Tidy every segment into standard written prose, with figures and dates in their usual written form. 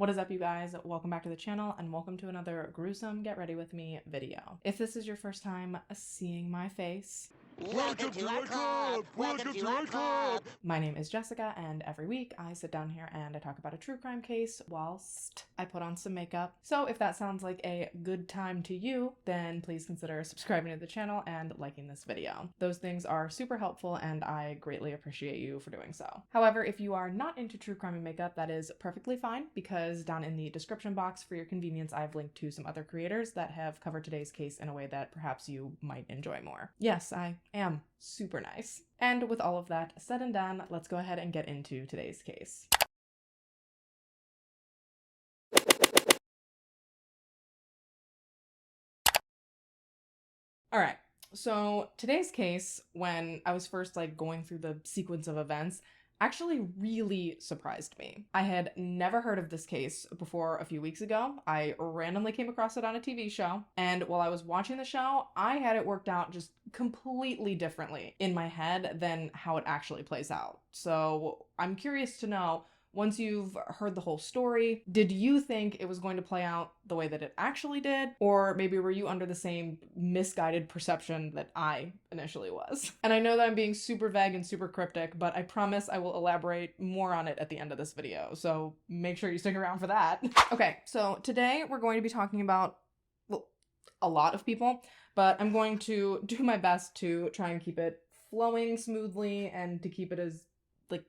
What is up, you guys? Welcome back to the channel and welcome to another gruesome Get Ready With Me video. If this is your first time seeing my face, welcome to our club! Welcome to our club! My name is Jessica, and every week I sit down here and I talk about a true crime case whilst I put on some makeup. So if that sounds like a good time to you, then please consider subscribing to the channel and liking this video. Those things are super helpful and I greatly appreciate you for doing so. However, if you are not into true crime and makeup, that is perfectly fine, because down in the description box for your convenience, I've linked to some other creators that have covered today's case in a way that perhaps you might enjoy more. Yes, I am super nice. And with all of that said and done, let's go ahead and get into today's case. All right, so today's case, when I was first going through the sequence of events, actually really surprised me. I had never heard of this case before a few weeks ago. I randomly came across it on a TV show, and while I was watching the show, I had it worked out just completely differently in my head than how it actually plays out. So I'm curious to know, once you've heard the whole story, did you think it was going to play out the way that it actually did? Or maybe were you under the same misguided perception that I initially was? And I know that I'm being super vague and super cryptic, but I promise I will elaborate more on it at the end of this video, so make sure you stick around for that. Okay, so today we're going to be talking about, well, a lot of people, but I'm going to do my best to try and keep it flowing smoothly and to keep it as,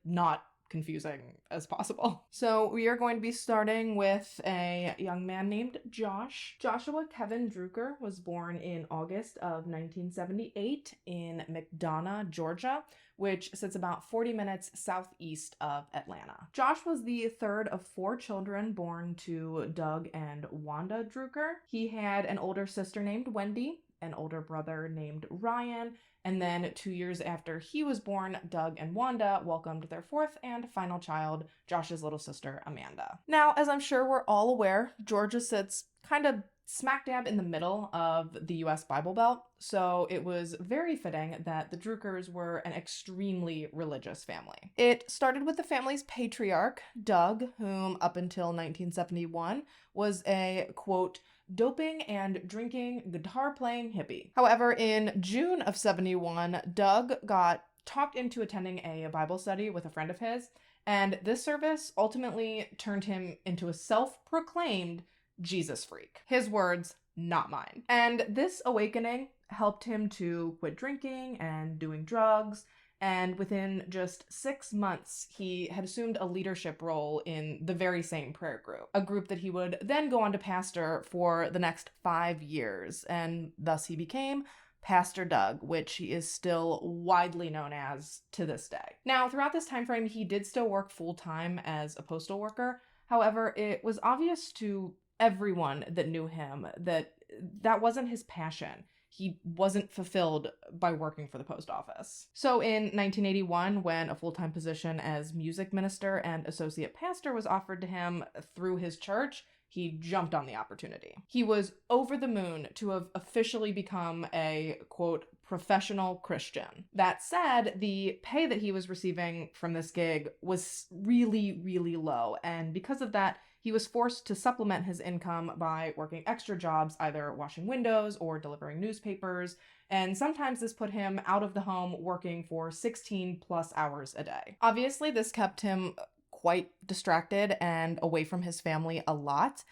not confusing as possible. So we are going to be starting with a young man named Josh. Joshua Kevin Drucker was born in August of 1978 in McDonough, Georgia, which sits about 40 minutes southeast of Atlanta. Josh was the third of 4 children born to Doug and Wanda Drucker. He had an older sister named Wendy, an older brother named Ryan, and then 2 years after he was born, Doug and Wanda welcomed their 4th and final child, Josh's little sister, Amanda. Now, as I'm sure we're all aware, Georgia sits kind of smack dab in the middle of the US Bible Belt, so it was very fitting that the Druckers were an extremely religious family. It started with the family's patriarch, Doug, whom up until 1971 was a, quote, doping and drinking, guitar-playing hippie. However, in June of 71, Doug got talked into attending a Bible study with a friend of his, and this service ultimately turned him into a self-proclaimed Jesus freak. His words, not mine. And this awakening helped him to quit drinking and doing drugs, and within just 6 months, he had assumed a leadership role in the very same prayer group, a group that he would then go on to pastor for the next 5 years, and thus he became Pastor Doug, which he is still widely known as to this day. Now, throughout this time frame, he did still work full-time as a postal worker. However, it was obvious to everyone that knew him that that wasn't his passion. He wasn't fulfilled by working for the post office. So in 1981, when a full-time position as music minister and associate pastor was offered to him through his church, he jumped on the opportunity. He was over the moon to have officially become a, quote, professional Christian. That said, the pay that he was receiving from this gig was really, really low, and because of that, he was forced to supplement his income by working extra jobs, either washing windows or delivering newspapers, and sometimes this put him out of the home working for 16 plus hours a day. Obviously, this kept him quite distracted and away from his family a lot.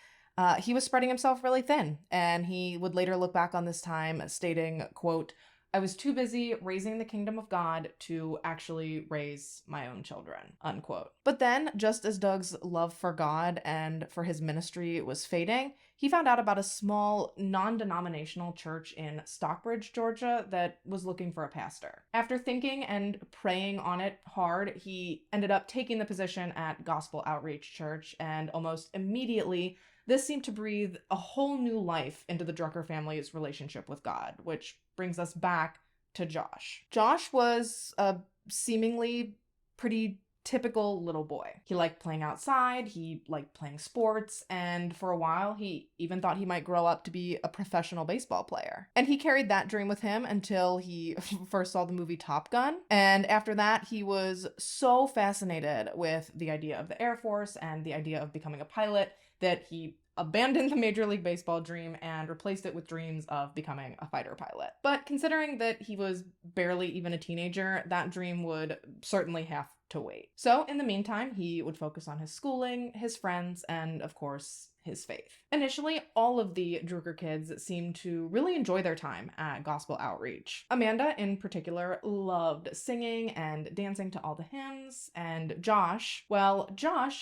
He was spreading himself really thin, and he would later look back on this time stating, quote, I was too busy raising the kingdom of God to actually raise my own children, unquote. But then, just as Doug's love for God and for his ministry was fading, he found out about a small, non-denominational church in Stockbridge, Georgia that was looking for a pastor. After thinking and praying on it hard, he ended up taking the position at Gospel Outreach Church, and almost immediately, this seemed to breathe a whole new life into the Drucker family's relationship with God, which brings us back to Josh. Josh was a seemingly pretty typical little boy. He liked playing outside, he liked playing sports, and for a while he even thought he might grow up to be a professional baseball player. And he carried that dream with him until he first saw the movie Top Gun. And after that, he was so fascinated with the idea of the Air Force and the idea of becoming a pilot that he abandoned the Major League Baseball dream and replaced it with dreams of becoming a fighter pilot. But considering that he was barely even a teenager, that dream would certainly have to wait. So in the meantime, he would focus on his schooling, his friends, and of course, his faith. Initially, all of the Drucker kids seemed to really enjoy their time at gospel outreach. Amanda, in particular, loved singing and dancing to all the hymns, and Josh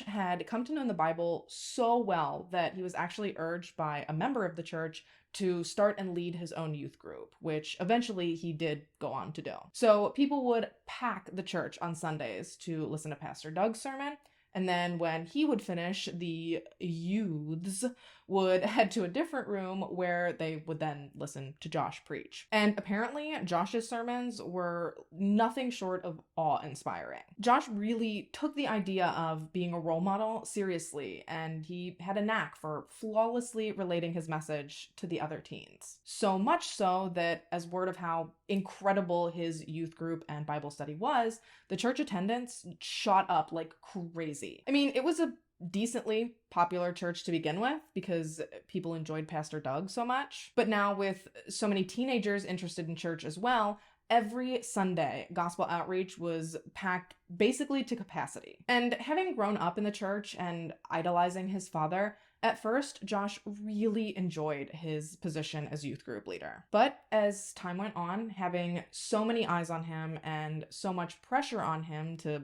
had come to know the Bible so well that he was actually urged by a member of the church to start and lead his own youth group, which eventually he did go on to do. So people would pack the church on Sundays to listen to Pastor Doug's sermon, and then when he would finish, the youths would head to a different room where they would then listen to Josh preach. And apparently, Josh's sermons were nothing short of awe-inspiring. Josh really took the idea of being a role model seriously, and he had a knack for flawlessly relating his message to the other teens. So much so that, as word of how incredible his youth group and Bible study was, the church attendance shot up like crazy. I mean, it was a decently popular church to begin with because people enjoyed Pastor Doug so much. But now with so many teenagers interested in church as well, every Sunday, gospel outreach was packed basically to capacity. And having grown up in the church and idolizing his father, at first, Josh really enjoyed his position as youth group leader. But as time went on, having so many eyes on him and so much pressure on him to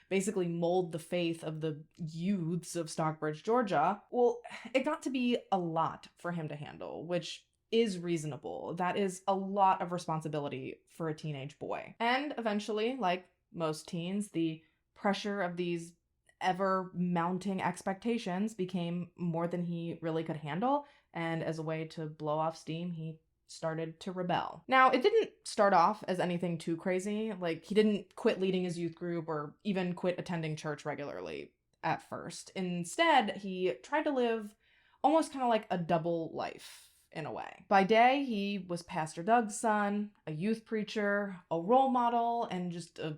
basically mold the faith of the youths of Stockbridge, Georgia, well, it got to be a lot for him to handle, which is reasonable. That is a lot of responsibility for a teenage boy. And eventually, like most teens, the pressure of these ever-mounting expectations became more than he really could handle, and as a way to blow off steam, he started to rebel. Now, it didn't start off as anything too crazy. Like, he didn't quit leading his youth group or even quit attending church regularly at first. Instead, he tried to live almost kind of like a double life in a way. By day, he was Pastor Doug's son, a youth preacher, a role model, and just a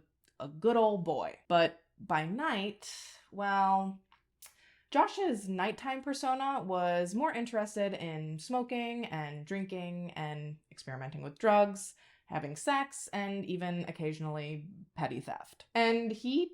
good old boy. But by night, well, Josh's nighttime persona was more interested in smoking and drinking and experimenting with drugs, having sex, and even occasionally petty theft. And he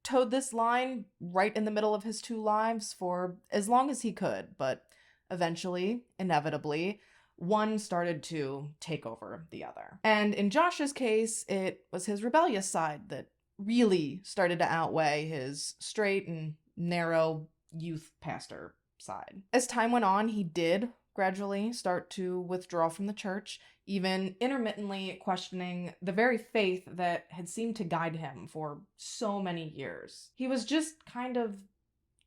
towed this line right in the middle of his two lives for as long as he could, but eventually, inevitably, one started to take over the other. And in Josh's case, it was his rebellious side that really started to outweigh his straight and narrow youth pastor side. As time went on, he did gradually start to withdraw from the church, even intermittently questioning the very faith that had seemed to guide him for so many years. He was just kind of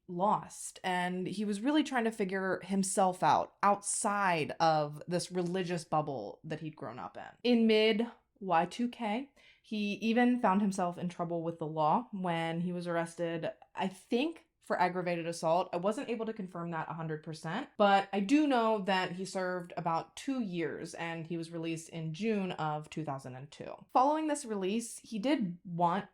lost, and he was really trying to figure himself out outside of this religious bubble that he'd grown up in. In mid Y2K, he even found himself in trouble with the law when he was arrested, I think, for aggravated assault. I wasn't able to confirm that 100%, but I do know that he served about 2 years and he was released in June of 2002. Following this release, he did want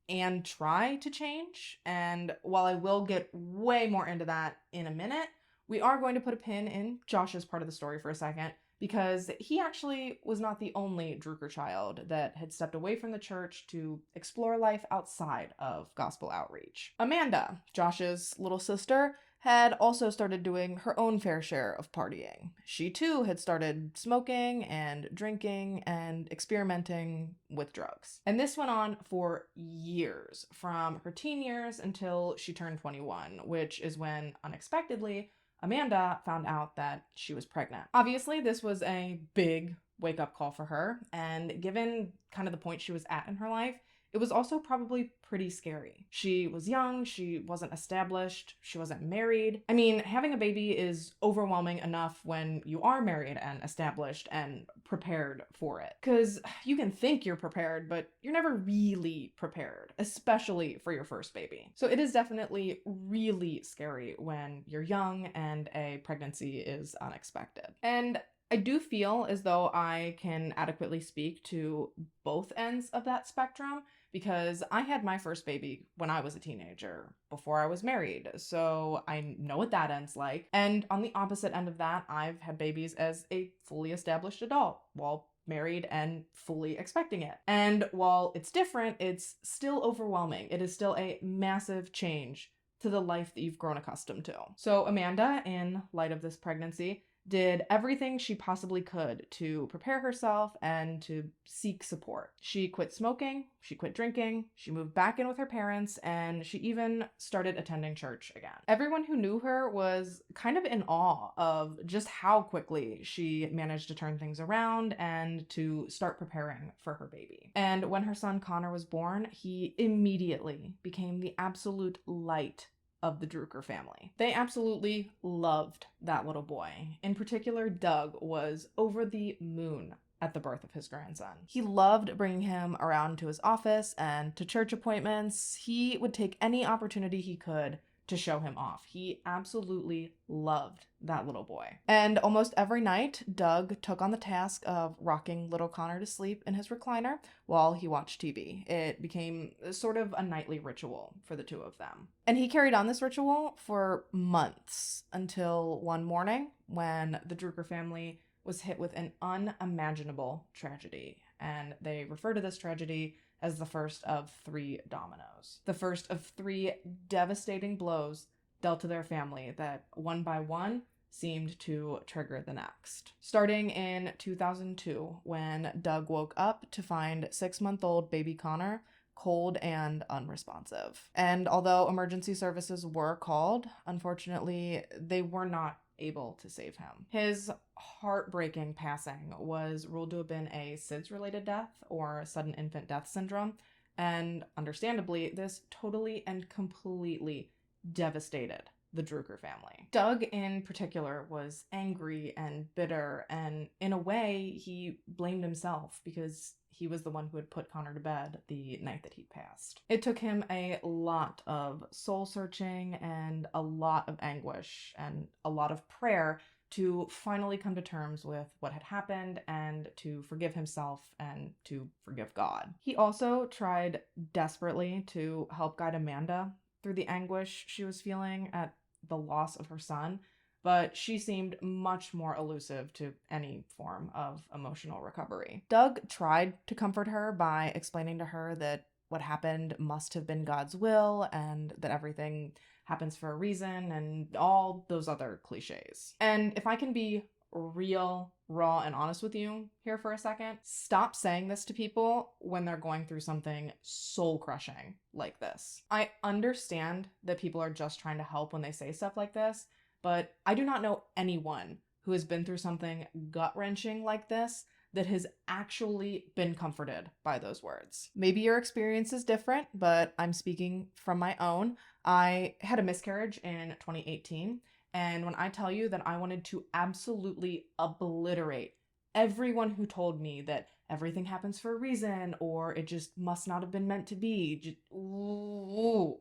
and try to change, and while I will get way more into that in a minute, we are going to put a pin in Josh's part of the story for a second, because he actually was not the only Drucker child that had stepped away from the church to explore life outside of gospel outreach. Amanda, Josh's little sister, had also started doing her own fair share of partying. She too had started smoking and drinking and experimenting with drugs. And this went on for years, from her teen years until she turned 21, which is when, unexpectedly, Amanda found out that she was pregnant. Obviously, this was a big wake-up call for her, and given kind of the point she was at in her life, it was also probably pretty scary. She was young, she wasn't established, she wasn't married. I mean, having a baby is overwhelming enough when you are married and established and prepared for it. Because you can think you're prepared, but you're never really prepared, especially for your first baby. So it is definitely really scary when you're young and a pregnancy is unexpected. And I do feel as though I can adequately speak to both ends of that spectrum because I had my first baby when I was a teenager, before I was married, so I know what that end's like. And on the opposite end of that, I've had babies as a fully established adult while married and fully expecting it. And while it's different, it's still overwhelming. It is still a massive change to the life that you've grown accustomed to. So Amanda, in light of this pregnancy, did everything she possibly could to prepare herself and to seek support. She quit smoking, she quit drinking, she moved back in with her parents, and she even started attending church again. Everyone who knew her was kind of in awe of just how quickly she managed to turn things around and to start preparing for her baby. And when her son Connor was born, he immediately became the absolute light of the Drucker family. They absolutely loved that little boy. In particular, Doug was over the moon at the birth of his grandson. He loved bringing him around to his office and to church appointments. He would take any opportunity he could to show him off. He absolutely loved that little boy. And almost every night, Doug took on the task of rocking little Connor to sleep in his recliner while he watched TV. It became sort of a nightly ritual for the two of them. And he carried on this ritual for months until one morning when the Drucker family was hit with an unimaginable tragedy. And they refer to this tragedy as the first of 3 dominoes. The first of 3 devastating blows dealt to their family that, one by one, seemed to trigger the next. Starting in 2002, when Doug woke up to find 6-month-old baby Connor cold and unresponsive. And although emergency services were called, unfortunately, they were not able to save him. His heartbreaking passing was ruled to have been a SIDS-related death, or sudden infant death syndrome, and understandably, this totally and completely devastated the Drucker family. Doug, in particular, was angry and bitter, and in a way, he blamed himself because he was the one who had put Connor to bed the night that he passed. It took him a lot of soul-searching and a lot of anguish and a lot of prayer to finally come to terms with what had happened and to forgive himself and to forgive God. He also tried desperately to help guide Amanda through the anguish she was feeling at the loss of her son, but she seemed much more elusive to any form of emotional recovery. Doug tried to comfort her by explaining to her that what happened must have been God's will and that everything happens for a reason and all those other cliches. And if I can be real, raw, and honest with you here for a second, stop saying this to people when they're going through something soul-crushing like this. I understand that people are just trying to help when they say stuff like this, but I do not know anyone who has been through something gut-wrenching like this that has actually been comforted by those words. Maybe your experience is different, but I'm speaking from my own. I had a miscarriage in 2018, and when I tell you that I wanted to absolutely obliterate everyone who told me that everything happens for a reason or it just must not have been meant to be,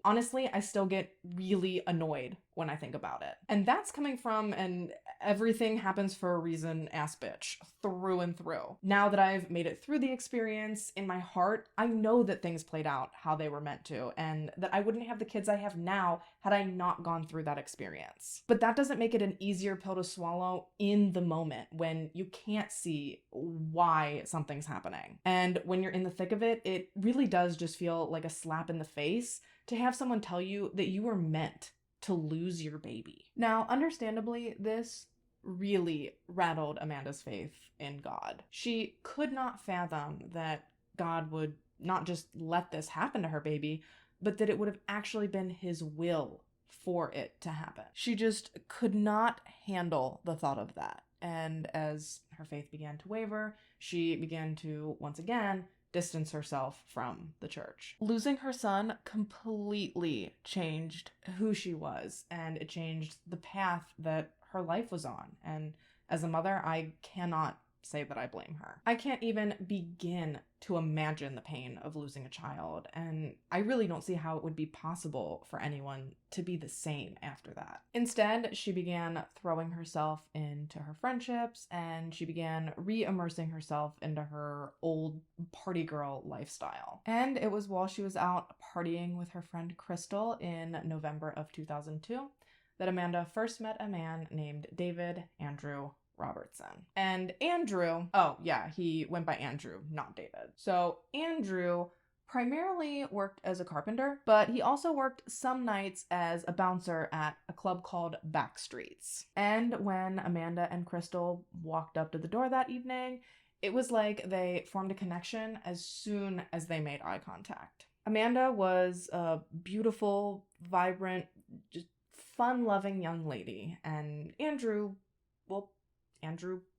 honestly, I still get really annoyed when I think about it. And that's coming from an everything happens for a reason ass bitch through and through. Now that I've made it through the experience, in my heart, I know that things played out how they were meant to, and that I wouldn't have the kids I have now had I not gone through that experience. But that doesn't make it an easier pill to swallow in the moment when you can't see why something's happening. And when you're in the thick of it, it really does just feel like a slap in the face to have someone tell you that you were meant to lose your baby. Now, understandably, this really rattled Amanda's faith in God. She could not fathom that God would not just let this happen to her baby, but that it would have actually been his will for it to happen. She just could not handle the thought of that. And as her faith began to waver, she began to once again distance herself from the church. Losing her son completely changed who she was, and it changed the path that her life was on. And as a mother, I cannot say that I blame her. I can't even begin to imagine the pain of losing a child, and I really don't see how it would be possible for anyone to be the same after that. Instead, she began throwing herself into her friendships, and she began re-immersing herself into her old party girl lifestyle. And it was while she was out partying with her friend Crystal in November of 2002 that Amanda first met a man named David Andrew Robertson. And Andrew, oh yeah, he went by Andrew, not David. So Andrew primarily worked as a carpenter, but he also worked some nights as a bouncer at a club called Backstreets. And when Amanda and Crystal walked up to the door that evening, it was like they formed a connection as soon as they made eye contact. Amanda was a beautiful, vibrant, just fun-loving young lady, and Andrew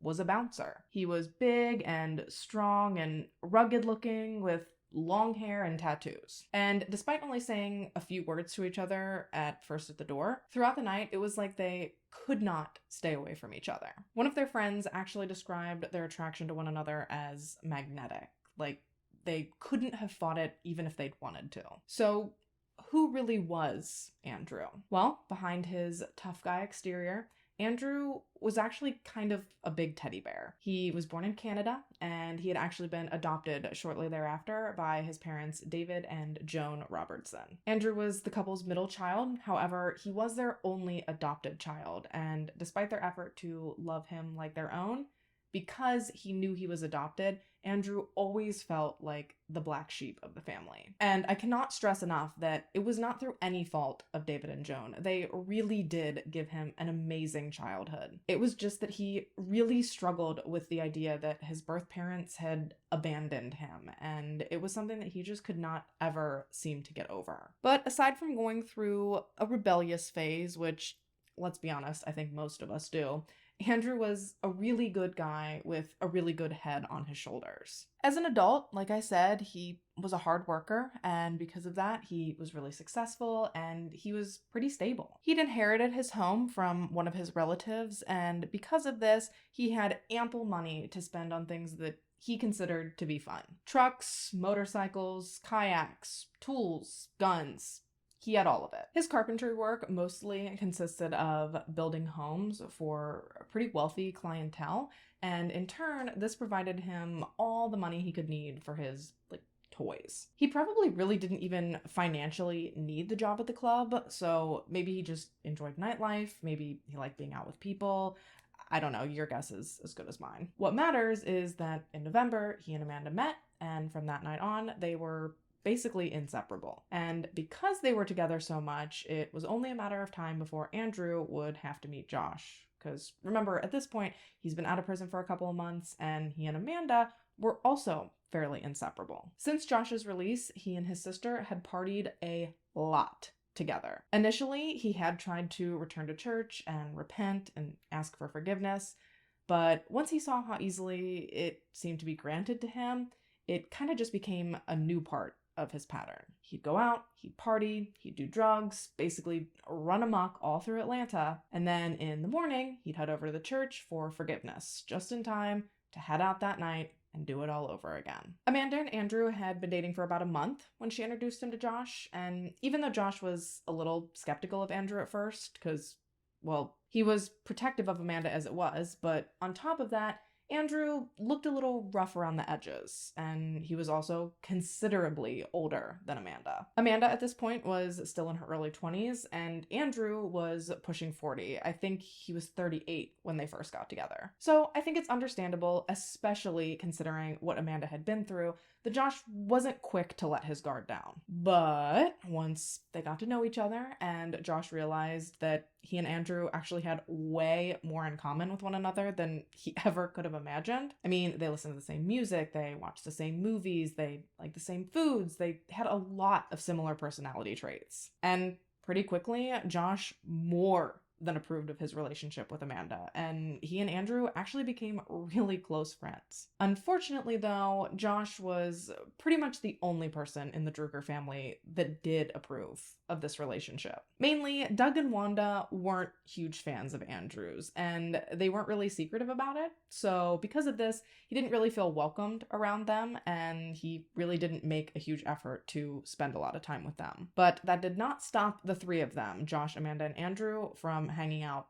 was a bouncer. He was big and strong and rugged looking with long hair and tattoos. And despite only saying a few words to each other at first at the door, throughout the night, it was like they could not stay away from each other. One of their friends actually described their attraction to one another as magnetic. Like, they couldn't have fought it even if they'd wanted to. So, who really was Andrew? Well, behind his tough guy exterior, Andrew was actually kind of a big teddy bear. He was born in Canada, and he had actually been adopted shortly thereafter by his parents, David and Joan Robertson. Andrew was the couple's middle child. However, he was their only adopted child, and despite their effort to love him like their own, because he knew he was adopted, Andrew always felt like the black sheep of the family. And I cannot stress enough that it was not through any fault of David and Joan. They really did give him an amazing childhood. It was just that he really struggled with the idea that his birth parents had abandoned him, and it was something that he just could not ever seem to get over. But aside from going through a rebellious phase, which, let's be honest, I think most of us do, Andrew was a really good guy with a really good head on his shoulders. As an adult, like I said, he was a hard worker, and because of that, he was really successful and he was pretty stable. He'd inherited his home from one of his relatives, and because of this, he had ample money to spend on things that he considered to be fun. Trucks, motorcycles, kayaks, tools, guns. He had all of it. His carpentry work mostly consisted of building homes for a pretty wealthy clientele, and in turn, this provided him all the money he could need for his, toys. He probably really didn't even financially need the job at the club, so maybe he just enjoyed nightlife, maybe he liked being out with people. I don't know, your guess is as good as mine. What matters is that in November, he and Amanda met, and from that night on, they were basically inseparable. And because they were together so much, it was only a matter of time before Andrew would have to meet Josh. Because remember, at this point, he's been out of prison for a couple of months, and he and Amanda were also fairly inseparable. Since Josh's release, he and his sister had partied a lot together. Initially, he had tried to return to church and repent and ask for forgiveness, but once he saw how easily it seemed to be granted to him, it kind of just became a new part of his pattern. He'd go out, he'd party, he'd do drugs, basically run amok all through Atlanta, and then in the morning, he'd head over to the church for forgiveness, just in time to head out that night and do it all over again. Amanda and Andrew had been dating for about a month when she introduced him to Josh, and even though Josh was a little skeptical of Andrew at first, because, well, he was protective of Amanda as it was, but on top of that, Andrew looked a little rough around the edges, and he was also considerably older than Amanda. Amanda at this point was still in her early 20s, and Andrew was pushing 40. I think he was 38 when they first got together. So I think it's understandable, especially considering what Amanda had been through, that Josh wasn't quick to let his guard down. But once they got to know each other, and Josh realized that he and Andrew actually had way more in common with one another than he ever could have imagined. I mean, they listened to the same music, they watched the same movies, they liked the same foods, they had a lot of similar personality traits. And pretty quickly, Josh more than approved of his relationship with Amanda, and he and Andrew actually became really close friends. Unfortunately, though, Josh was pretty much the only person in the Drucker family that did approve of this relationship. Mainly, Doug and Wanda weren't huge fans of Andrew's, and they weren't really secretive about it, so because of this, he didn't really feel welcomed around them, and he really didn't make a huge effort to spend a lot of time with them. But that did not stop the three of them, Josh, Amanda, and Andrew, from hanging out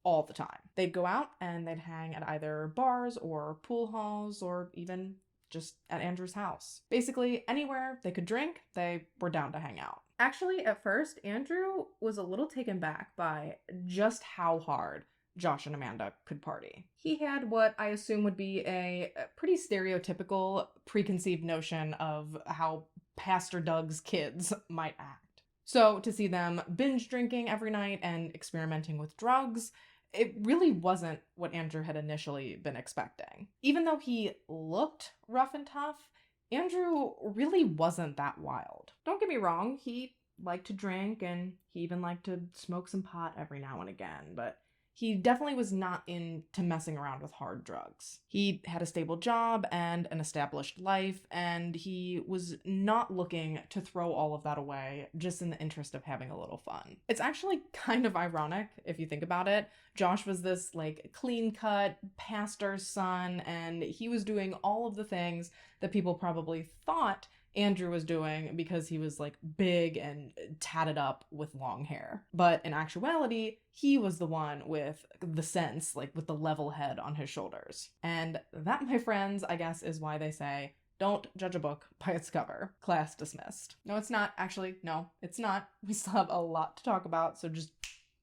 all the time. They'd go out and they'd hang at either bars or pool halls or even just at Andrew's house. Basically, anywhere they could drink, they were down to hang out. Actually, at first, Andrew was a little taken back by just how hard Josh and Amanda could party. He had what I assume would be a pretty stereotypical preconceived notion of how Pastor Doug's kids might act. So to see them binge drinking every night and experimenting with drugs, it really wasn't what Andrew had initially been expecting. Even though he looked rough and tough, Andrew really wasn't that wild. Don't get me wrong, he liked to drink and he even liked to smoke some pot every now and again, but he definitely was not into messing around with hard drugs. He had a stable job and an established life, and he was not looking to throw all of that away just in the interest of having a little fun. It's actually kind of ironic if you think about it. Josh was this clean-cut pastor's son, and he was doing all of the things that people probably thought Andrew was doing because he was big and tatted up with long hair. But in actuality, he was the one with the sense, with the level head on his shoulders. And that, my friends, I guess is why they say, don't judge a book by its cover. Class dismissed. No, it's not. Actually, no, it's not. We still have a lot to talk about, so just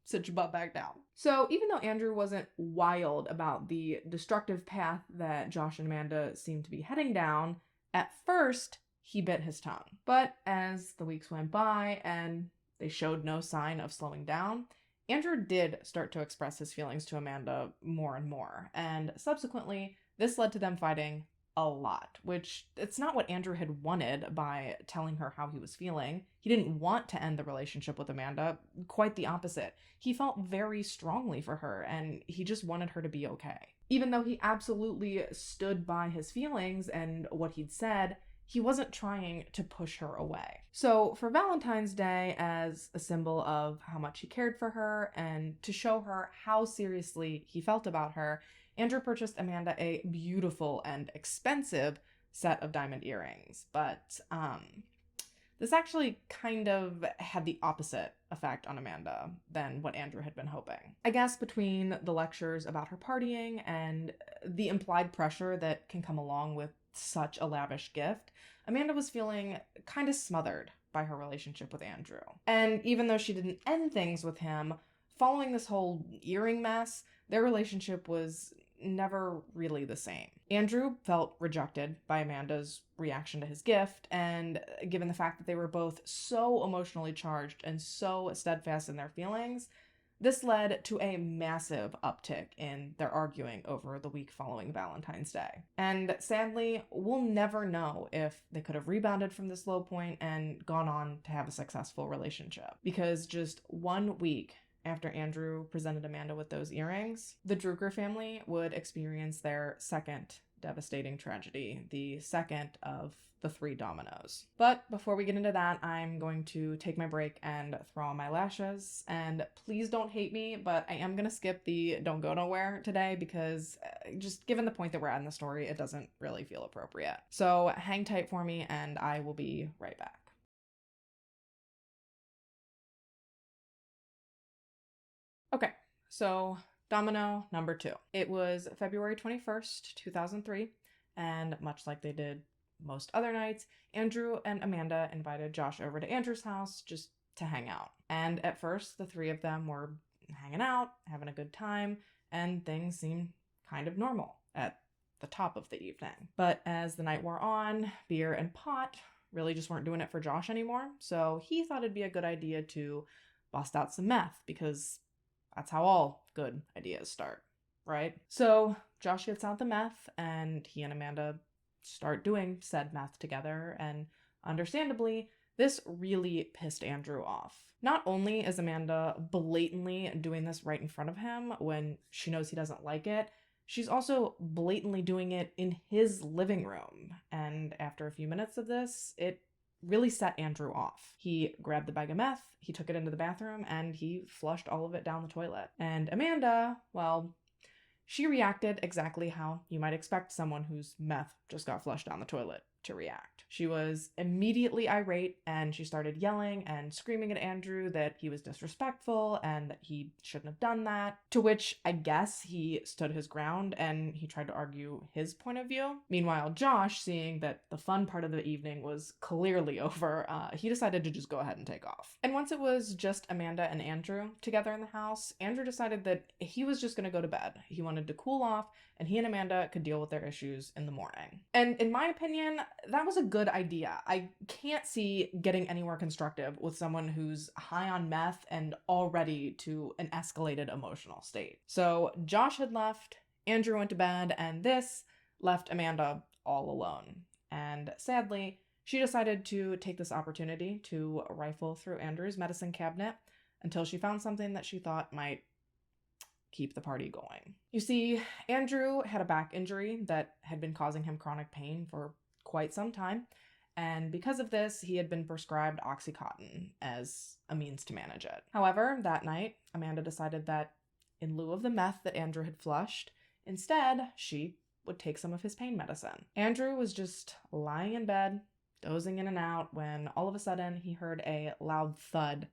sit your butt back down. So even though Andrew wasn't wild about the destructive path that Josh and Amanda seemed to be heading down, at first, he bit his tongue. But as the weeks went by and they showed no sign of slowing down, Andrew did start to express his feelings to Amanda more and more. And subsequently, this led to them fighting a lot, which it's not what Andrew had wanted by telling her how he was feeling. He didn't want to end the relationship with Amanda. Quite the opposite. He felt very strongly for her and he just wanted her to be okay. Even though he absolutely stood by his feelings and what he'd said, he wasn't trying to push her away. So for Valentine's Day, as a symbol of how much he cared for her and to show her how seriously he felt about her, Andrew purchased Amanda a beautiful and expensive set of diamond earrings. But this actually kind of had the opposite effect on Amanda than what Andrew had been hoping. I guess between the lectures about her partying and the implied pressure that can come along with such a lavish gift, Amanda was feeling kind of smothered by her relationship with Andrew. And even though she didn't end things with him, following this whole earring mess, their relationship was never really the same. Andrew felt rejected by Amanda's reaction to his gift, and given the fact that they were both so emotionally charged and so steadfast in their feelings, this led to a massive uptick in their arguing over the week following Valentine's Day. And sadly, we'll never know if they could have rebounded from this low point and gone on to have a successful relationship. Because just 1 week after Andrew presented Amanda with those earrings, the Drucker family would experience their second devastating tragedy, the second of the 3 dominoes. But before we get into that, I'm going to take my break and throw on my lashes. And please don't hate me, but I am going to skip the don't go nowhere today because just given the point that we're at in the story, it doesn't really feel appropriate. So hang tight for me and I will be right back. Okay, so domino number 2. It was February 21st, 2003, and much like they did most other nights, Andrew and Amanda invited Josh over to Andrew's house just to hang out. And at first, the 3 of them were hanging out, having a good time, and things seemed kind of normal at the top of the evening. But as the night wore on, beer and pot really just weren't doing it for Josh anymore, so he thought it'd be a good idea to bust out some meth, because that's how all good ideas start, right? So Josh gets out the meth, and he and Amanda start doing said meth together, and understandably, This really pissed Andrew off. Not only is Amanda blatantly doing this right in front of him when she knows he doesn't like it, she's also blatantly doing it in his living room. And after a few minutes of this, it really set Andrew off. He grabbed the bag of meth, he took it into the bathroom, and he flushed all of it down the toilet. And Amanda, well, she reacted exactly how you might expect someone whose meth just got flushed down the toilet to react. She was immediately irate, and she started yelling and screaming at Andrew that he was disrespectful and that he shouldn't have done that, to which I guess he stood his ground and he tried to argue his point of view. Meanwhile, Josh, seeing that the fun part of the evening was clearly over, he decided to just go ahead and take off. And once it was just Amanda and Andrew together in the house, Andrew decided that he was just going to go to bed. He wanted to cool off, and he and Amanda could deal with their issues in the morning. And in my opinion, that was a good idea. I can't see getting anywhere constructive with someone who's high on meth and already to an escalated emotional state. So Josh had left, Andrew went to bed, and this left Amanda all alone. And sadly, she decided to take this opportunity to rifle through Andrew's medicine cabinet until she found something that she thought might keep the party going. You see, Andrew had a back injury that had been causing him chronic pain for quite some time, and because of this, he had been prescribed Oxycontin as a means to manage it. However, that night, Amanda decided that in lieu of the meth that Andrew had flushed, instead, she would take some of his pain medicine. Andrew was just lying in bed, dozing in and out, when all of a sudden he heard a loud thud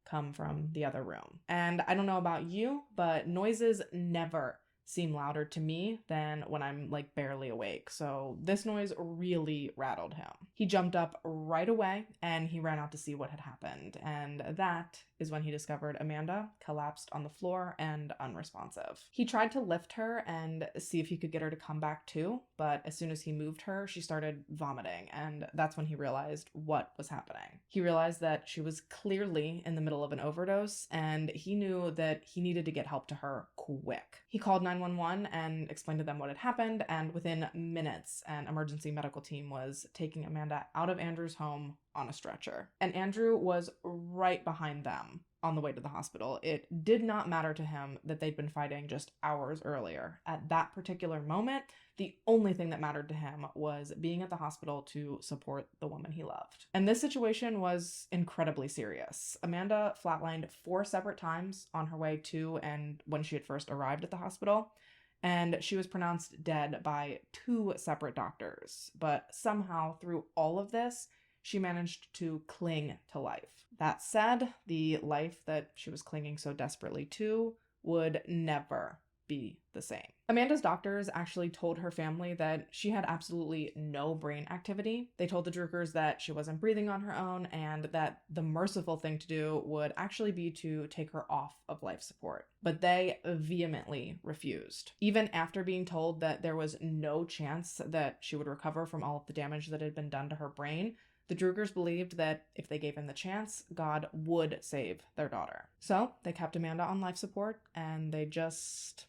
come from the other room. And I don't know about you, but noises never seem louder to me than when I'm like barely awake. So this noise really rattled him. He jumped up right away and he ran out to see what had happened. And that is when he discovered Amanda collapsed on the floor and unresponsive. He tried to lift her and see if he could get her to come back too, but as soon as he moved her, she started vomiting, and that's when he realized what was happening. He realized that she was clearly in the middle of an overdose, and he knew that he needed to get help to her quick. He called 911 and explained to them what had happened, and within minutes, an emergency medical team was taking Amanda out of Andrew's home on a stretcher. And Andrew was right behind them on the way to the hospital. It did not matter to him that they'd been fighting just hours earlier. At that particular moment, the only thing that mattered to him was being at the hospital to support the woman he loved. And this situation was incredibly serious. Amanda flatlined 4 separate times on her way to and when she had first arrived at the hospital, and she was pronounced dead by 2 separate doctors. But somehow, through all of this, she managed to cling to life. That said, the life that she was clinging so desperately to would never be the same. Amanda's doctors actually told her family that she had absolutely no brain activity. They told the Druckers that she wasn't breathing on her own and that the merciful thing to do would actually be to take her off of life support. But they vehemently refused. Even after being told that there was no chance that she would recover from all of the damage that had been done to her brain, the Druckers believed that if they gave him the chance, God would save their daughter. So they kept Amanda on life support, and they just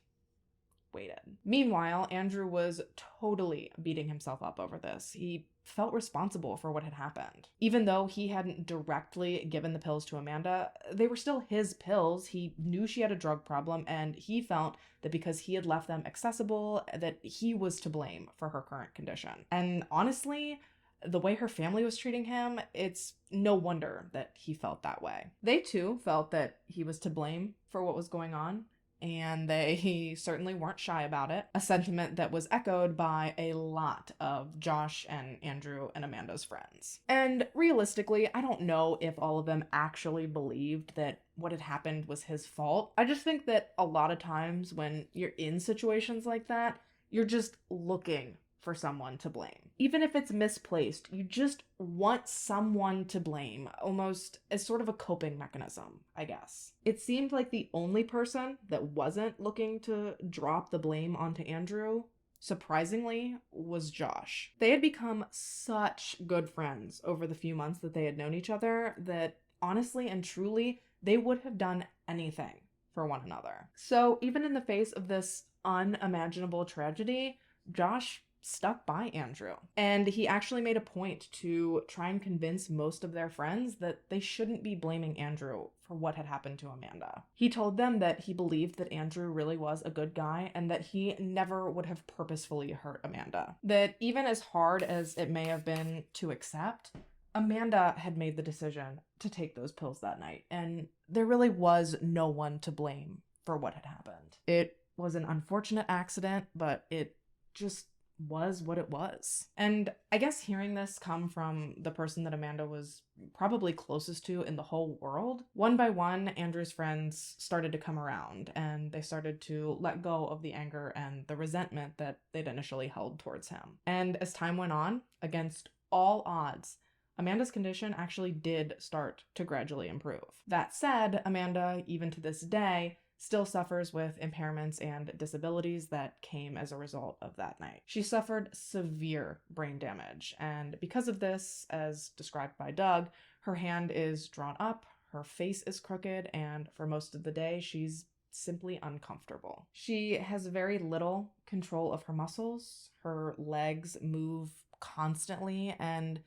waited. Meanwhile, Andrew was totally beating himself up over this. He felt responsible for what had happened. Even though he hadn't directly given the pills to Amanda, they were still his pills. He knew she had a drug problem, and he felt that because he had left them accessible, that he was to blame for her current condition. And honestly, the way her family was treating him, it's no wonder that he felt that way. They too felt that he was to blame for what was going on, and they certainly weren't shy about it, a sentiment that was echoed by a lot of Josh and Andrew and Amanda's friends. And realistically, I don't know if all of them actually believed that what had happened was his fault. I just think that a lot of times when you're in situations like that, you're just looking for someone to blame. Even if it's misplaced, you just want someone to blame, almost as sort of a coping mechanism, I guess. It seemed like the only person that wasn't looking to drop the blame onto Andrew, surprisingly, was Josh. They had become such good friends over the few months that they had known each other that honestly and truly, they would have done anything for one another. So even in the face of this unimaginable tragedy, Josh stuck by Andrew. And he actually made a point to try and convince most of their friends that they shouldn't be blaming Andrew for what had happened to Amanda. He told them that he believed that Andrew really was a good guy and that he never would have purposefully hurt Amanda. That even as hard as it may have been to accept, Amanda had made the decision to take those pills that night, and there really was no one to blame for what had happened. It was an unfortunate accident, but it just was what it was. And I guess hearing this come from the person that Amanda was probably closest to in the whole world, one by one, Andrew's friends started to come around and they started to let go of the anger and the resentment that they'd initially held towards him. And as time went on, against all odds, Amanda's condition actually did start to gradually improve. That said, Amanda, even to this day, still suffers with impairments and disabilities that came as a result of that night. She suffered severe brain damage, and because of this, as described by Doug, her hand is drawn up, her face is crooked, and for most of the day, she's simply uncomfortable. She has very little control of her muscles, her legs move constantly, and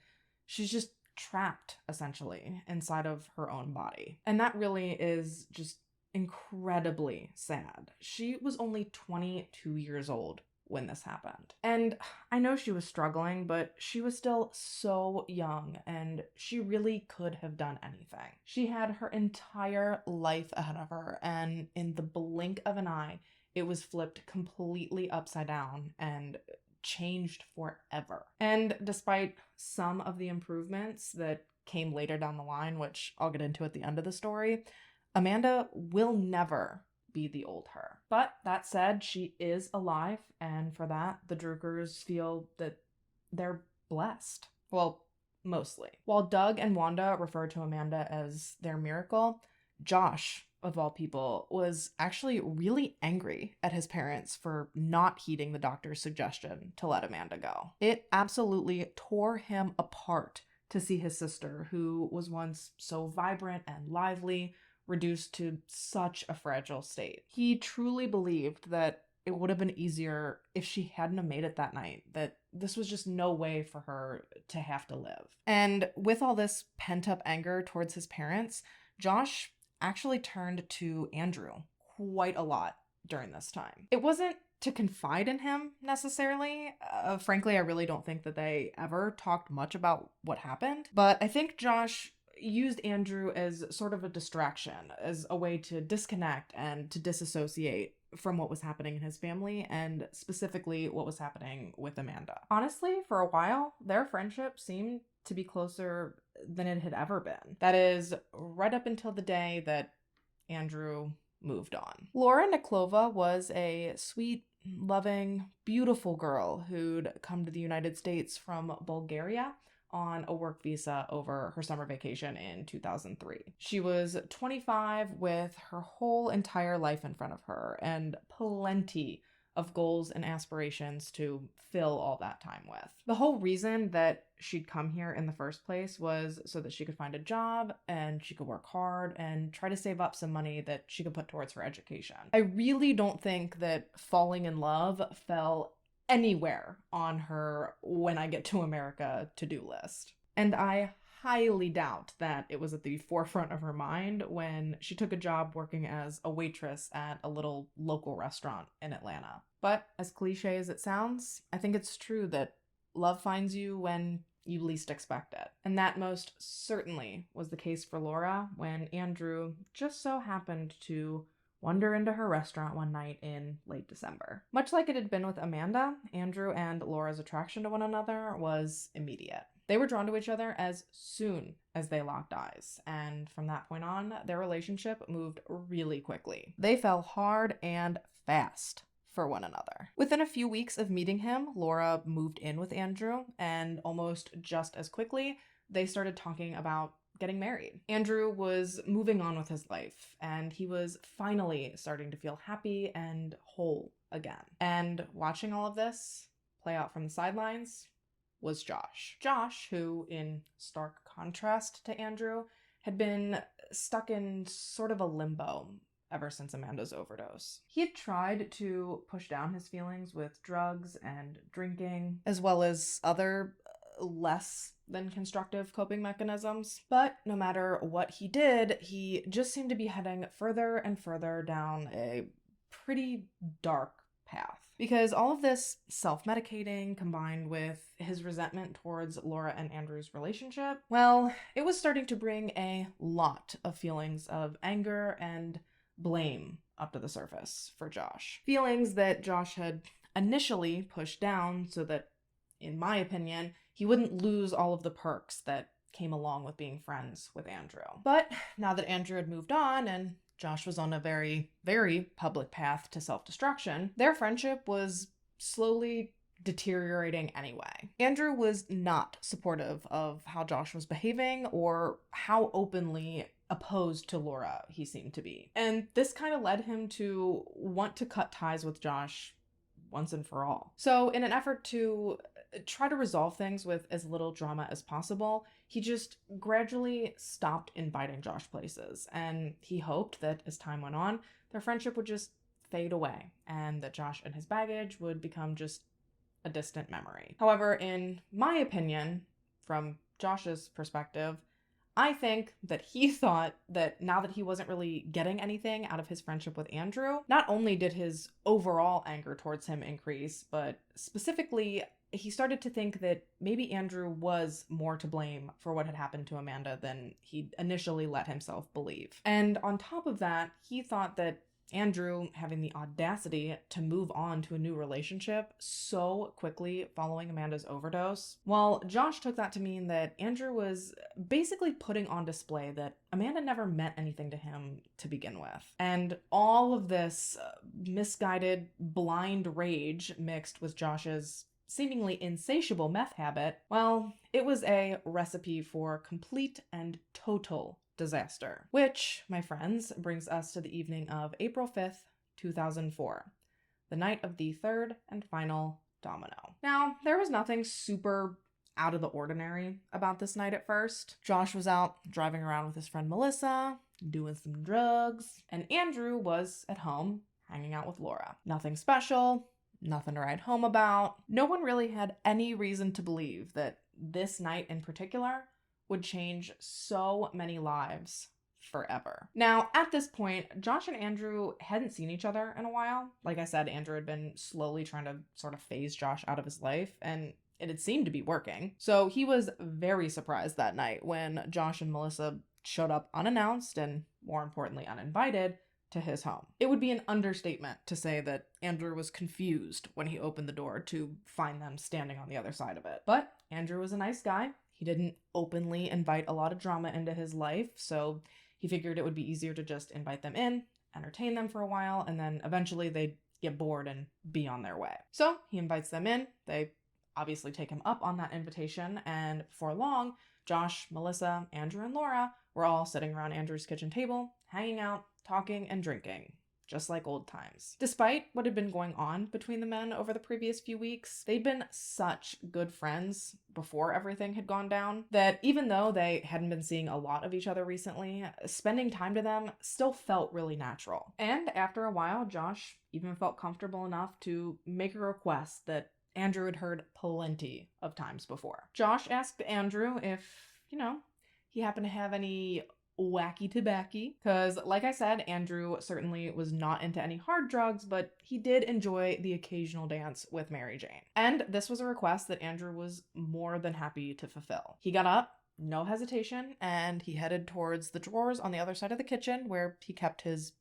she's just trapped, essentially, inside of her own body. And that really is just incredibly sad. She was only 22 years old when this happened. And I know she was struggling, but she was still so young and she really could have done anything. She had her entire life ahead of her, and in the blink of an eye, it was flipped completely upside down and changed forever. And despite some of the improvements that came later down the line, which I'll get into at the end of the story, Amanda will never be the old her. But that said, she is alive, and for that, the Druckers feel that they're blessed. Well, mostly. While Doug and Wanda refer to Amanda as their miracle, Josh, of all people, was actually really angry at his parents for not heeding the doctor's suggestion to let Amanda go. It absolutely tore him apart to see his sister, who was once so vibrant and lively, reduced to such a fragile state. He truly believed that it would have been easier if she hadn't have made it that night, that this was just no way for her to have to live. And with all this pent-up anger towards his parents, Josh actually turned to Andrew quite a lot during this time. It wasn't to confide in him necessarily. Frankly, I really don't think that they ever talked much about what happened, but I think Josh used Andrew as sort of a distraction, as a way to disconnect and to disassociate from what was happening in his family, and specifically what was happening with Amanda. Honestly, for a while, their friendship seemed to be closer than it had ever been. That is, right up until the day that Andrew moved on. Laura Niklova was a sweet, loving, beautiful girl who'd come to the United States from Bulgaria on a work visa over her summer vacation in 2003. She was 25 with her whole entire life in front of her and plenty of goals and aspirations to fill all that time with. The whole reason that she'd come here in the first place was so that she could find a job and she could work hard and try to save up some money that she could put towards her education. I really don't think that falling in love fell anywhere on her when I get to America to-do list. And I highly doubt that it was at the forefront of her mind when she took a job working as a waitress at a little local restaurant in Atlanta. But as cliche as it sounds, I think it's true that love finds you when you least expect it. And that most certainly was the case for Laura when Andrew just so happened to wander into her restaurant one night in late December. Much like it had been with Amanda, Andrew and Laura's attraction to one another was immediate. They were drawn to each other as soon as they locked eyes, and from that point on, their relationship moved really quickly. They fell hard and fast for one another. Within a few weeks of meeting him, Laura moved in with Andrew, and almost just as quickly, they started talking about getting married. Andrew was moving on with his life, and he was finally starting to feel happy and whole again. And watching all of this play out from the sidelines was Josh. Josh, who, in stark contrast to Andrew, had been stuck in sort of a limbo ever since Amanda's overdose. He had tried to push down his feelings with drugs and drinking, as well as other less than constructive coping mechanisms. But no matter what he did, he just seemed to be heading further and further down a pretty dark path. Because all of this self-medicating combined with his resentment towards Laura and Andrew's relationship, well, it was starting to bring a lot of feelings of anger and blame up to the surface for Josh. Feelings that Josh had initially pushed down so that, in my opinion, he wouldn't lose all of the perks that came along with being friends with Andrew. But now that Andrew had moved on and Josh was on a very, very public path to self-destruction, their friendship was slowly deteriorating anyway. Andrew was not supportive of how Josh was behaving or how openly opposed to Laura he seemed to be. And this kind of led him to want to cut ties with Josh once and for all. So in an effort to try to resolve things with as little drama as possible, he just gradually stopped inviting Josh places, and he hoped that as time went on, their friendship would just fade away, and that Josh and his baggage would become just a distant memory. However, in my opinion, from Josh's perspective, I think that he thought that now that he wasn't really getting anything out of his friendship with Andrew, not only did his overall anger towards him increase, but specifically, he started to think that maybe Andrew was more to blame for what had happened to Amanda than he initially let himself believe. And on top of that, he thought that Andrew having the audacity to move on to a new relationship so quickly following Amanda's overdose, well, Josh took that to mean that Andrew was basically putting on display that Amanda never meant anything to him to begin with. And all of this misguided, blind rage mixed with Josh's seemingly insatiable meth habit, well, it was a recipe for complete and total disaster. Which, my friends, brings us to the evening of April 5th, 2004, the night of the third and final domino. Now, there was nothing super out of the ordinary about this night at first. Josh was out driving around with his friend Melissa, doing some drugs, and Andrew was at home hanging out with Laura. Nothing special, nothing to write home about. No one really had any reason to believe that this night in particular would change so many lives forever. Now, at this point, Josh and Andrew hadn't seen each other in a while. Like I said, Andrew had been slowly trying to sort of phase Josh out of his life, and it had seemed to be working. So he was very surprised that night when Josh and Melissa showed up unannounced and, more importantly, uninvited to his home. It would be an understatement to say that Andrew was confused when he opened the door to find them standing on the other side of it. But Andrew was a nice guy. He didn't openly invite a lot of drama into his life, so he figured it would be easier to just invite them in, entertain them for a while, and then eventually they'd get bored and be on their way. So he invites them in. They obviously take him up on that invitation, and before long, Josh, Melissa, Andrew, and Laura were all sitting around Andrew's kitchen table, hanging out, talking, and drinking, just like old times. Despite what had been going on between the men over the previous few weeks, they'd been such good friends before everything had gone down that even though they hadn't been seeing a lot of each other recently, spending time to them still felt really natural. And after a while, Josh even felt comfortable enough to make a request that Andrew had heard plenty of times before. Josh asked Andrew if, he happened to have any wacky tobacco, because like I said, Andrew certainly was not into any hard drugs, but he did enjoy the occasional dance with Mary Jane. And this was a request that Andrew was more than happy to fulfill. He got up, no hesitation, and he headed towards the drawers on the other side of the kitchen where he kept his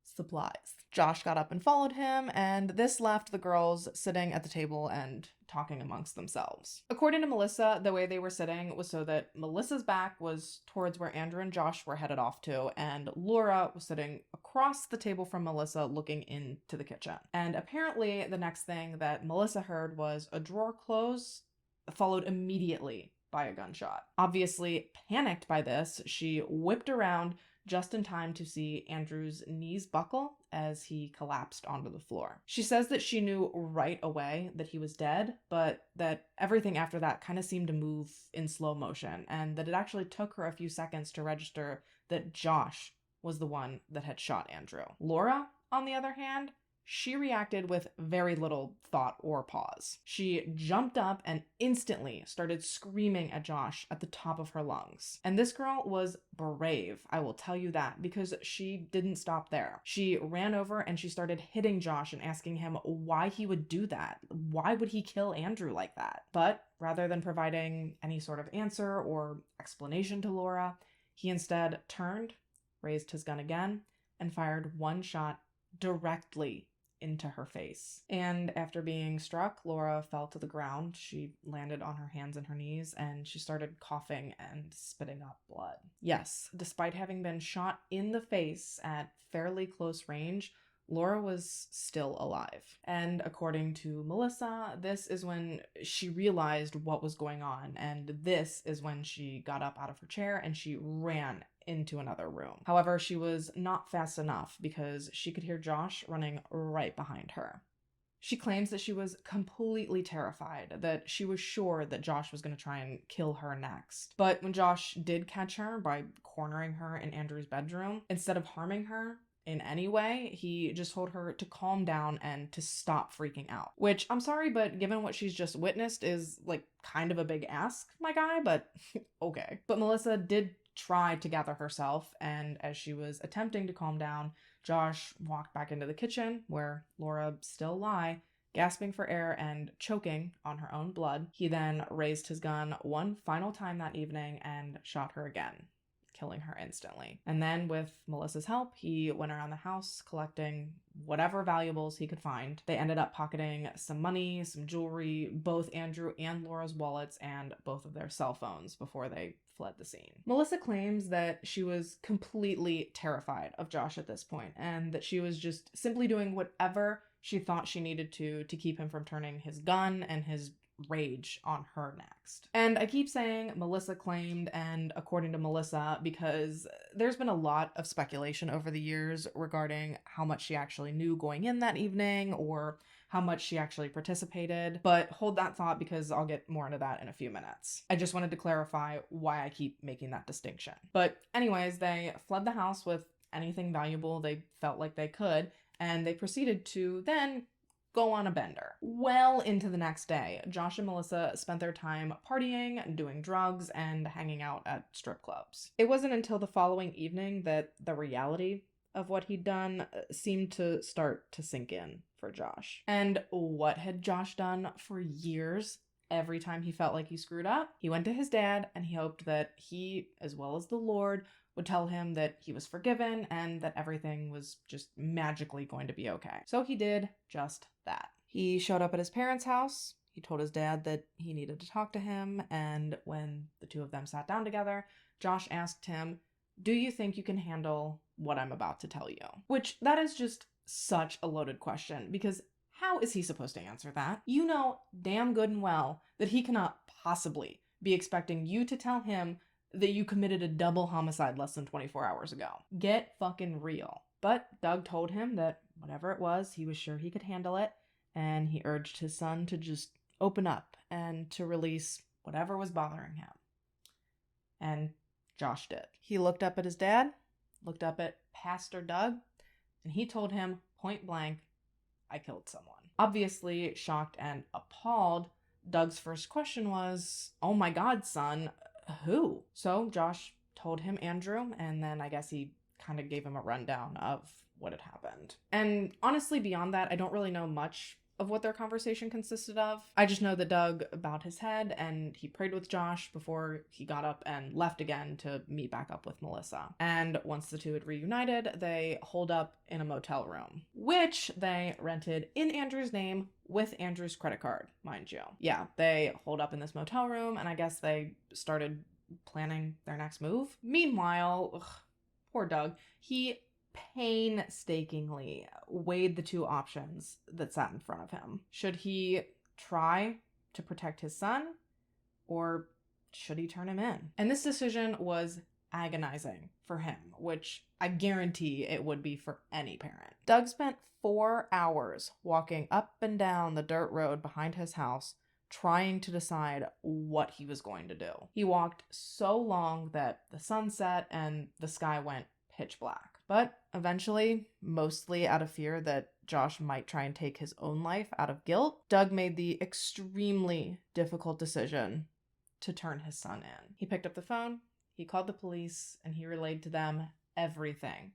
supplies. Josh got up and followed him, and this left the girls sitting at the table and talking amongst themselves. According to Melissa, the way they were sitting was so that Melissa's back was towards where Andrew and Josh were headed off to, and Laura was sitting across the table from Melissa looking into the kitchen. And apparently the next thing that Melissa heard was a drawer close, followed immediately by a gunshot. Obviously panicked by this, she whipped around just in time to see Andrew's knees buckle as he collapsed onto the floor. She says that she knew right away that he was dead, but that everything after that kind of seemed to move in slow motion, and that it actually took her a few seconds to register that Josh was the one that had shot Andrew. Laura, on the other hand, she reacted with very little thought or pause. She jumped up and instantly started screaming at Josh at the top of her lungs. And this girl was brave, I will tell you that, because she didn't stop there. She ran over and she started hitting Josh and asking him why he would do that. Why would he kill Andrew like that? But rather than providing any sort of answer or explanation to Laura, he instead turned, raised his gun again, and fired one shot directly into her face. And after being struck, Laura fell to the ground. She landed on her hands and her knees, and she started coughing and spitting up blood. Yes, despite having been shot in the face at fairly close range, Laura was still alive. And according to Melissa, this is when she realized what was going on, and this is when she got up out of her chair and she ran into another room. However, she was not fast enough because she could hear Josh running right behind her. She claims that she was completely terrified, that she was sure that Josh was going to try and kill her next. But when Josh did catch her by cornering her in Andrew's bedroom, instead of harming her in any way, he just told her to calm down and to stop freaking out. Which, I'm sorry, but given what she's just witnessed is like kind of a big ask, my guy, but okay. But Melissa did try to gather herself, and as she was attempting to calm down, Josh walked back into the kitchen where Laura still lay, gasping for air and choking on her own blood. He then raised his gun one final time that evening and shot her again, killing her instantly. And then with Melissa's help, he went around the house collecting whatever valuables he could find. They ended up pocketing some money, some jewelry, both Andrew and Laura's wallets, and both of their cell phones before they fled the scene. Melissa claims that she was completely terrified of Josh at this point, and that she was just simply doing whatever she thought she needed to keep him from turning his gun and his rage on her next. And I keep saying Melissa claimed and according to Melissa because there's been a lot of speculation over the years regarding how much she actually knew going in that evening or how much she actually participated, but hold that thought because I'll get more into that in a few minutes. I just wanted to clarify why I keep making that distinction. But anyways, they fled the house with anything valuable they felt like they could, and they proceeded to then go on a bender. Well into the next day, Josh and Melissa spent their time partying, doing drugs, and hanging out at strip clubs. It wasn't until the following evening that the reality of what he'd done seemed to start to sink in for Josh. And what had Josh done for years? Every time he felt like he screwed up, he went to his dad and he hoped that he, as well as the Lord, would tell him that he was forgiven and that everything was just magically going to be okay. So he did just that. He showed up at his parents' house. He told his dad that he needed to talk to him, and when the two of them sat down together, Josh asked him, "Do you think you can handle what I'm about to tell you?" Which, that is just such a loaded question, because how is he supposed to answer that? You know damn good and well that he cannot possibly be expecting you to tell him that you committed a double homicide less than 24 hours ago. Get fucking real. But Doug told him that whatever it was, he was sure he could handle it, and he urged his son to just open up and to release whatever was bothering him. And Josh did. He looked up at his dad, looked up at Pastor Doug, and he told him point blank, "I killed someone." Obviously shocked and appalled, Doug's first question was, "Oh my God, son, who?" So Josh told him Andrew, and then I guess he kind of gave him a rundown of what had happened. And honestly, beyond that, I don't really know much of what their conversation consisted of. I just know that Doug bowed his head and he prayed with Josh before he got up and left again to meet back up with Melissa. And once the two had reunited, they holed up in a motel room, which they rented in Andrew's name with Andrew's credit card, mind you. Yeah, they holed up in this motel room, and I guess they started planning their next move. Meanwhile, poor Doug, he painstakingly weighed the two options that sat in front of him. Should he try to protect his son, or should he turn him in? And this decision was agonizing for him, which I guarantee it would be for any parent. Doug spent 4 hours walking up and down the dirt road behind his house, trying to decide what he was going to do. He walked so long that the sun set and the sky went pitch black. But eventually, mostly out of fear that Josh might try and take his own life out of guilt, Doug made the extremely difficult decision to turn his son in. He picked up the phone, he called the police, and he relayed to them everything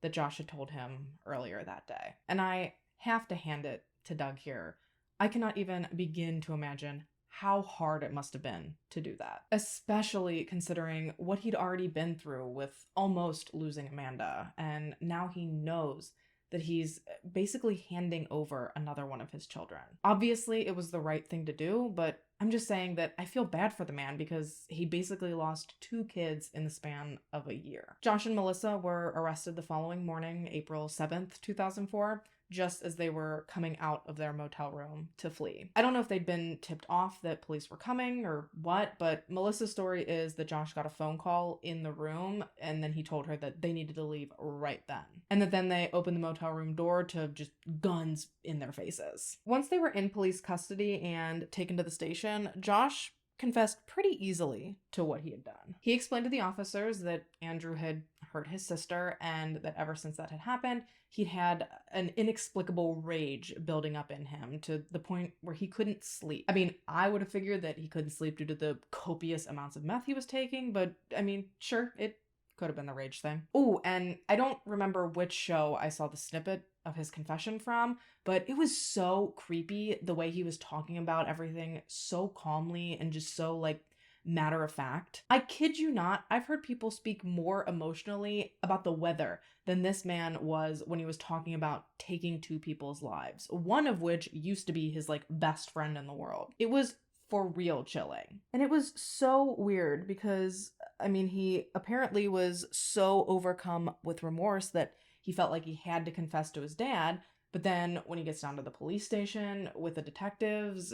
that Josh had told him earlier that day. And I have to hand it to Doug here. I cannot even begin to imagine how hard it must have been to do that, especially considering what he'd already been through with almost losing Amanda, and now he knows that he's basically handing over another one of his children. Obviously, it was the right thing to do, but I'm just saying that I feel bad for the man because he basically lost 2 kids in the span of a year. Josh and Melissa were arrested the following morning, April 7th, 2004, just as they were coming out of their motel room to flee. I don't know if they'd been tipped off that police were coming or what, but Melissa's story is that Josh got a phone call in the room and then he told her that they needed to leave right then. And that then they opened the motel room door to just guns in their faces. Once they were in police custody and taken to the station, Josh confessed pretty easily to what he had done. He explained to the officers that Andrew had hurt his sister and that ever since that had happened, he'd had an inexplicable rage building up in him to the point where he couldn't sleep. I mean, I would have figured that he couldn't sleep due to the copious amounts of meth he was taking, but I mean, sure, it could have been the rage thing. Oh, and I don't remember which show I saw the snippet of his confession from, but it was so creepy the way he was talking about everything so calmly and just so matter of fact. I kid you not, I've heard people speak more emotionally about the weather than this man was when he was talking about taking 2 people's lives, one of which used to be his best friend in the world. It was for real chilling. And it was so weird because, I mean, he apparently was so overcome with remorse that he felt like he had to confess to his dad, but then when he gets down to the police station with the detectives,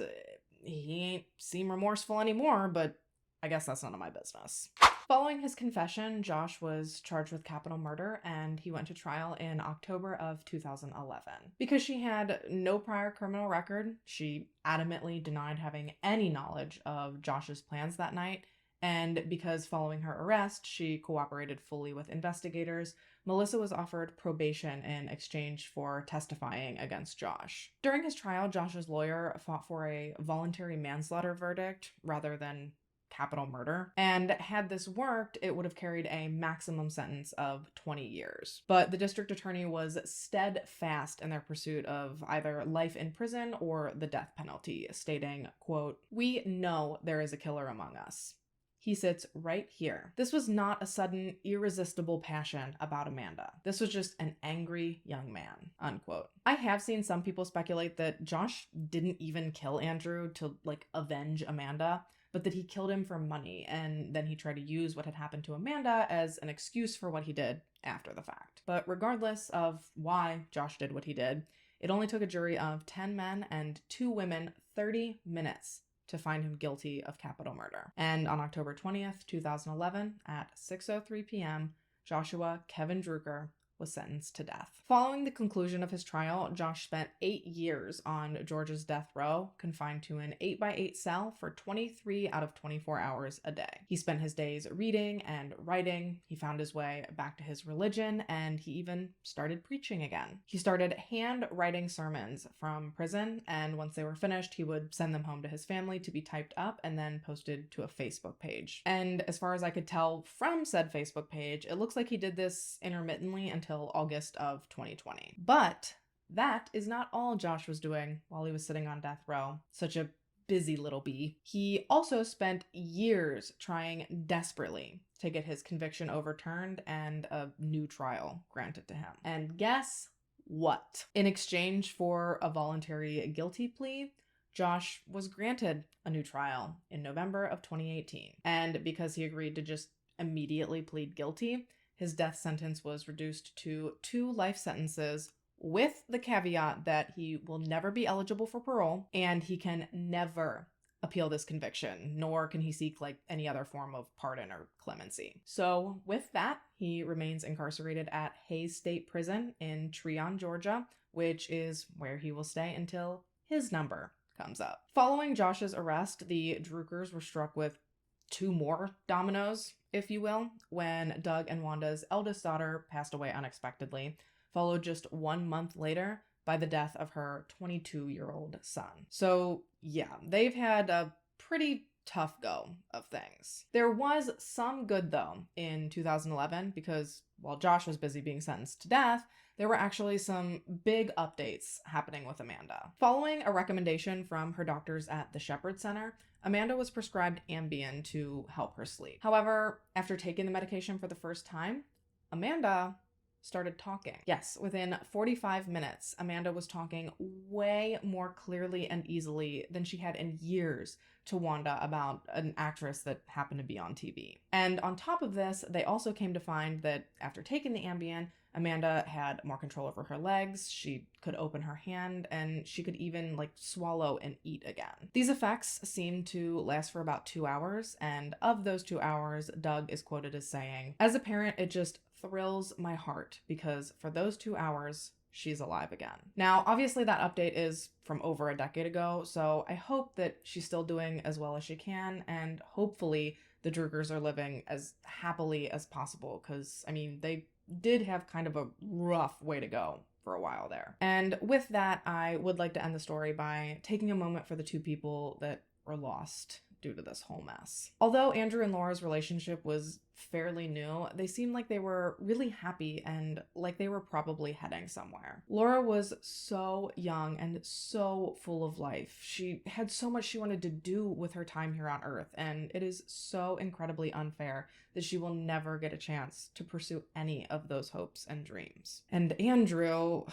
he ain't seem remorseful anymore, but I guess that's none of my business. Following his confession, Josh was charged with capital murder and he went to trial in October of 2011. Because she had no prior criminal record, she adamantly denied having any knowledge of Josh's plans that night, and because following her arrest, she cooperated fully with investigators, Melissa was offered probation in exchange for testifying against Josh. During his trial, Josh's lawyer fought for a voluntary manslaughter verdict rather than capital murder, and had this worked, it would have carried a maximum sentence of 20 years. But the district attorney was steadfast in their pursuit of either life in prison or the death penalty, stating, quote, "We know there is a killer among us. He sits right here." This was not a sudden, irresistible passion about Amanda. This was just an angry young man, unquote. I have seen some people speculate that Josh didn't even kill Andrew to, avenge Amanda, but that he killed him for money, and then he tried to use what had happened to Amanda as an excuse for what he did after the fact. But regardless of why Josh did what he did, it only took a jury of 10 men and 2 women 30 minutes to find him guilty of capital murder. And on October 20th, 2011, at 6:03 p.m., Joshua Kevin Drucker was sentenced to death. Following the conclusion of his trial, Josh spent 8 years on Georgia's death row, confined to an 8x8 cell for 23 out of 24 hours a day. He spent his days reading and writing, he found his way back to his religion, and he even started preaching again. He started hand-writing sermons from prison, and once they were finished, he would send them home to his family to be typed up and then posted to a Facebook page. And as far as I could tell from said Facebook page, it looks like he did this intermittently until August of 2020. But that is not all Josh was doing while he was sitting on death row. Such a busy little bee. He also spent years trying desperately to get his conviction overturned and a new trial granted to him. And guess what? In exchange for a voluntary guilty plea, Josh was granted a new trial in November of 2018. And because he agreed to just immediately plead guilty, his death sentence was reduced to 2 life sentences, with the caveat that he will never be eligible for parole and he can never appeal this conviction, nor can he seek any other form of pardon or clemency. So with that, he remains incarcerated at Hazy State Prison in Treon, Georgia, which is where he will stay until his number comes up. Following Josh's arrest, the Druckers were struck with two more dominoes, if you will, when Doug and Wanda's eldest daughter passed away unexpectedly, followed just 1 month later by the death of her 22-year-old son. So yeah, they've had a pretty tough go of things. There was some good though in 2011 because while Josh was busy being sentenced to death, there were actually some big updates happening with Amanda. Following a recommendation from her doctors at the Shepherd Center, Amanda was prescribed Ambien to help her sleep. However, after taking the medication for the first time, Amanda started talking. Yes, within 45 minutes, Amanda was talking way more clearly and easily than she had in years to Wanda about an actress that happened to be on TV. And on top of this, they also came to find that after taking the Ambien, Amanda had more control over her legs, she could open her hand, and she could even swallow and eat again. These effects seemed to last for about 2 hours, and of those 2 hours, Doug is quoted as saying, "As a parent, it just thrills my heart because for those 2 hours, she's alive again." Now, obviously that update is from over a decade ago, so I hope that she's still doing as well as she can, and hopefully the Druckers are living as happily as possible, because, I mean, they did have kind of a rough way to go for a while there. And with that, I would like to end the story by taking a moment for the two people that were lost due to this whole mess. Although Andrew and Laura's relationship was fairly new, they seemed like they were really happy and like they were probably heading somewhere. Laura was so young and so full of life. She had so much she wanted to do with her time here on Earth, and it is so incredibly unfair that she will never get a chance to pursue any of those hopes and dreams. And Andrew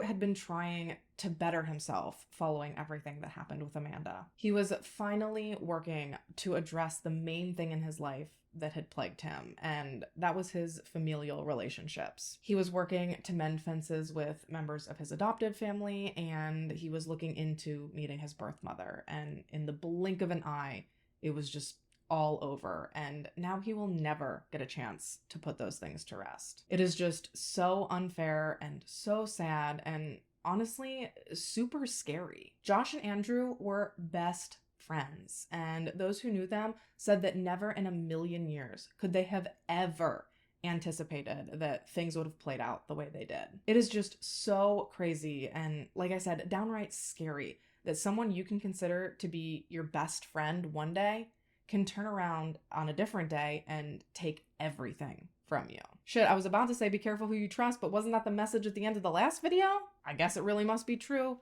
had been trying to better himself following everything that happened with Amanda. He was finally working to address the main thing in his life that had plagued him, and that was his familial relationships. He was working to mend fences with members of his adopted family, and he was looking into meeting his birth mother, and in the blink of an eye, it was just all over, and now he will never get a chance to put those things to rest. It is just so unfair and so sad and honestly super scary. Josh and Andrew were best friends, and those who knew them said that never in a million years could they have ever anticipated that things would have played out the way they did. It is just so crazy and, like I said, downright scary that someone you can consider to be your best friend one day can turn around on a different day and take everything from you. Shit, I was about to say be careful who you trust, but wasn't that the message at the end of the last video? I guess it really must be true.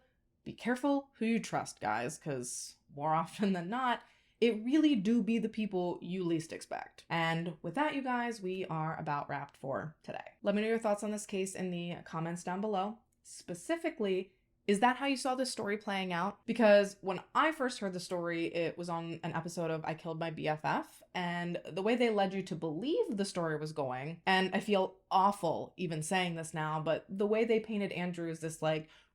Be careful who you trust, guys, because more often than not, it really do be the people you least expect. And with that, you guys, we are about wrapped for today. Let me know your thoughts on this case in the comments down below. Specifically, is that how you saw this story playing out? Because when I first heard the story, it was on an episode of I Killed My BFF, and the way they led you to believe the story was going, and I feel awful even saying this now, but the way they painted Andrew as this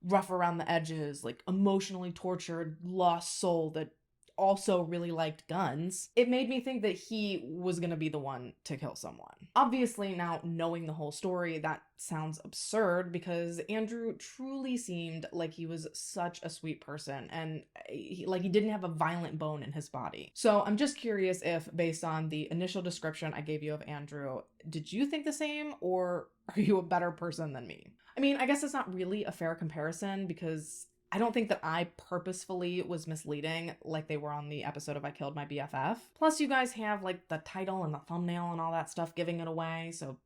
rough around the edges, emotionally tortured, lost soul that also really liked guns, it made me think that he was gonna be the one to kill someone. Obviously, now knowing the whole story, that sounds absurd because Andrew truly seemed like he was such a sweet person and he didn't have a violent bone in his body. So I'm just curious if, based on the initial description I gave you of Andrew, did you think the same, or are you a better person than me? I mean, I guess it's not really a fair comparison because I don't think that I purposefully was misleading like they were on the episode of I Killed My BFF. Plus, you guys have the title and the thumbnail and all that stuff giving it away, so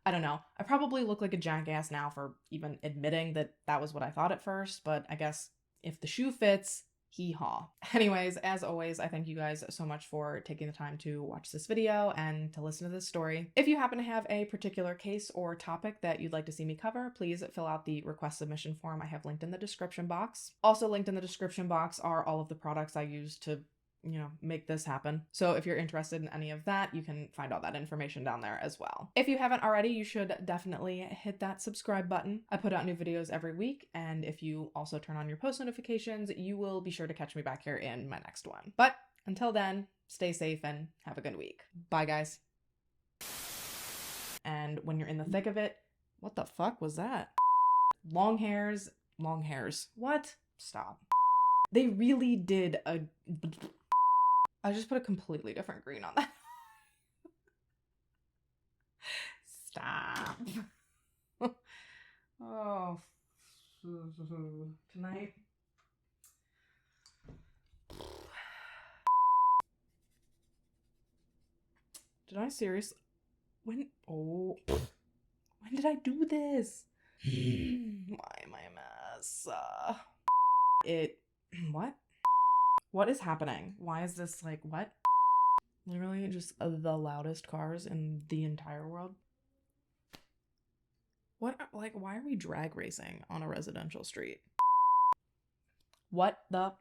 I don't know. I probably look like a jackass now for even admitting that that was what I thought at first, but I guess if the shoe fits, hee-haw. Anyways, as always, I thank you guys so much for taking the time to watch this video and to listen to this story. If you happen to have a particular case or topic that you'd like to see me cover, please fill out the request submission form I have linked in the description box. Also linked in the description box are all of the products I use to make this happen. So if you're interested in any of that, you can find all that information down there as well. If you haven't already, you should definitely hit that subscribe button. I put out new videos every week, and if you also turn on your post notifications, you will be sure to catch me back here in my next one. But until then, stay safe and have a good week. Bye, guys. And when you're in the thick of it, what the fuck was that? Long hairs. What? Stop. They really did a I just put a completely different green on that. Stop. Oh, tonight. Did I seriously? When? Oh, when did I do this? Why am I a mess? What? What is happening? Why is this like, what? Literally just the loudest cars in the entire world. What, like, why are we drag racing on a residential street? What the?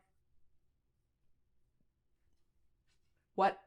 What?